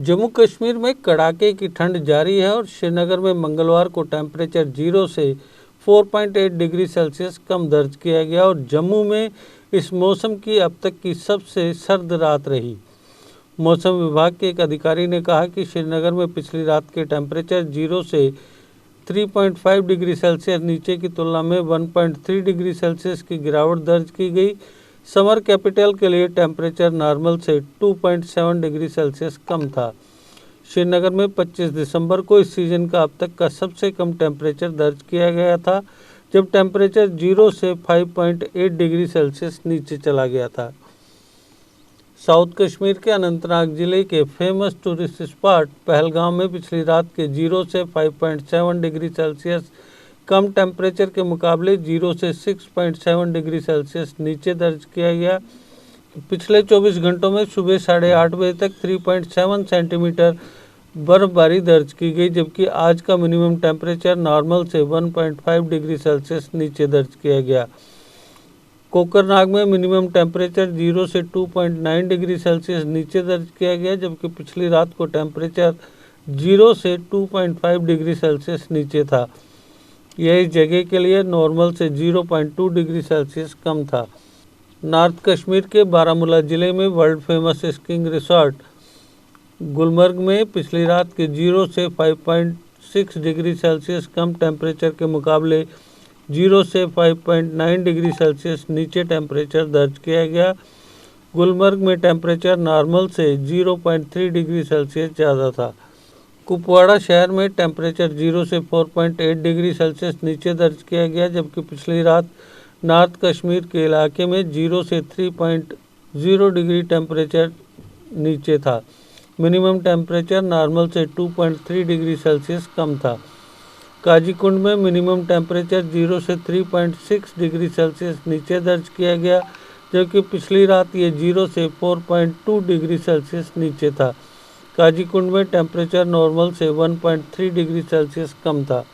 जम्मू कश्मीर में कड़ाके की ठंड जारी है और श्रीनगर में मंगलवार को टेम्परेचर 0 से 4.8 डिग्री सेल्सियस कम दर्ज किया गया और जम्मू में इस मौसम की अब तक की सबसे सर्द रात रही। मौसम विभाग के एक अधिकारी ने कहा कि श्रीनगर में पिछली रात के टेम्परेचर 0 से 3.5 डिग्री सेल्सियस नीचे की तुलना में 1.3 डिग्री सेल्सियस की गिरावट दर्ज की गई। समर कैपिटल के लिए टेम्परेचर नॉर्मल से 2.7 डिग्री सेल्सियस कम था। श्रीनगर में 25 दिसंबर को इस सीज़न का अब तक का सबसे कम टेम्परेचर दर्ज किया गया था, जब टेम्परेचर 0 से 5.8 डिग्री सेल्सियस नीचे चला गया था। साउथ कश्मीर के अनंतनाग जिले के फेमस टूरिस्ट स्पॉट पहलगाम में पिछली रात के 0 से 5.7 डिग्री सेल्सियस कम टेम्परेचर के मुकाबले 0 से 6.7 डिग्री सेल्सियस नीचे दर्ज किया गया। पिछले 24 घंटों में सुबह 8:30 बजे तक 3.7 सेंटीमीटर बर्फबारी दर्ज की गई, जबकि आज का मिनिमम टेम्परेचर नॉर्मल से 1.5 डिग्री सेल्सियस नीचे दर्ज किया गया। कोकरनाग में मिनिमम टेम्परेचर 0 से 2.9 डिग्री सेल्सियस नीचे दर्ज किया गया, जबकि पिछली रात को टेम्परेचर 0 से 2.5 डिग्री सेल्सियस नीचे था। यह इस जगह के लिए नॉर्मल से 0.2 डिग्री सेल्सियस कम था। नॉर्थ कश्मीर के बारामूला ज़िले में world famous skiing resort Gulmarg में पिछली रात के 0 से 5.6 डिग्री सेल्सियस कम टेम्परेचर के मुकाबले 0 से 5.9 डिग्री सेल्सियस नीचे टेम्परेचर दर्ज किया गया। गुलमर्ग में टेम्परेचर नॉर्मल से 0.3 डिग्री सेल्सियस ज़्यादा था। कुपवाड़ा शहर में टेम्परेचर 0 से 4.8 डिग्री सेल्सियस नीचे दर्ज किया गया, जबकि पिछली रात नॉर्थ कश्मीर के इलाके में 0 से 3.0 डिग्री टेम्परेचर नीचे था। मिनिमम टेम्परेचर नॉर्मल से 2.3 डिग्री सेल्सियस कम था। काजीकुंड में मिनिमम टेम्परेचर 0 से 3.6 डिग्री सेल्सियस नीचे दर्ज किया गया, जबकि पिछली रात ये 0 से 4.2 डिग्री सेल्सियस नीचे था। काजीकुंड में टेम्परेचर नॉर्मल से 1.3 डिग्री सेल्सियस कम था।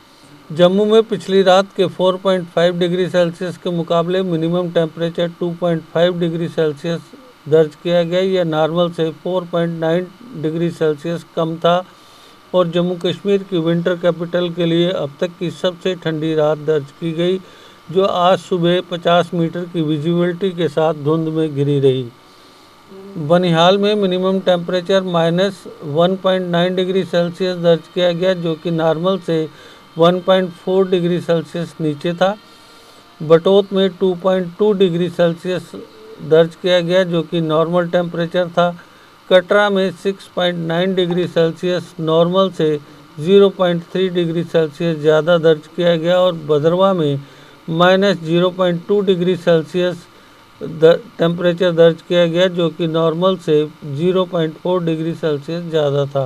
जम्मू में पिछली रात के 4.5 डिग्री सेल्सियस के मुकाबले मिनिमम टेम्परेचर 2.5 डिग्री सेल्सियस दर्ज किया गया। यह नॉर्मल से 4.9 डिग्री सेल्सियस कम था और जम्मू कश्मीर की विंटर कैपिटल के लिए अब तक की सबसे ठंडी रात दर्ज की गई, जो आज सुबह 50 मीटर की विजिबिलिटी के साथ धुंध में घिरी रही। बनिहाल में मिनिमम टेम्परेचर -1.9 डिग्री सेल्सियस दर्ज किया गया, जो कि नॉर्मल से 1.4 डिग्री सेल्सियस नीचे था। बटोत में 2.2 डिग्री सेल्सियस दर्ज किया गया, जो कि नॉर्मल टेम्परेचर था। कटरा में 6.9 डिग्री सेल्सियस नॉर्मल से 0.3 डिग्री सेल्सियस ज़्यादा दर्ज किया गया और भदरवा में -0.2 डिग्री सेल्सियस टेम्परेचर दर्ज किया गया, जो कि नॉर्मल से 0.4 डिग्री सेल्सियस ज़्यादा था।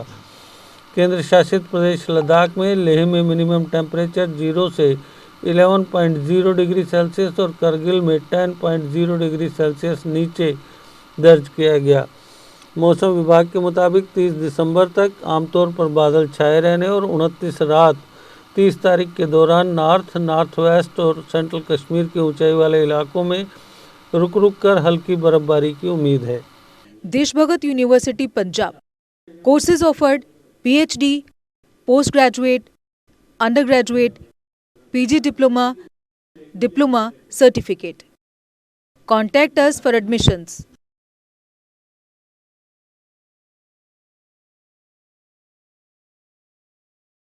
केंद्र शासित प्रदेश लद्दाख में लेह में मिनिमम टेम्परेचर 0 से 11.0 डिग्री सेल्सियस और करगिल में 10.0 डिग्री सेल्सियस नीचे दर्ज किया गया। मौसम विभाग के मुताबिक 30 दिसंबर तक आमतौर पर बादल छाए रहने और 29 रात 30 तारीख के दौरान नॉर्थ वेस्ट और सेंट्रल कश्मीर के ऊंचाई वाले इलाकों में रुक रुक कर हल्की बर्फबारी की उम्मीद है। Deshbhagat university Punjab courses offered PhD, post graduate, under graduate, PG diploma, diploma certificate. Contact us for admissions.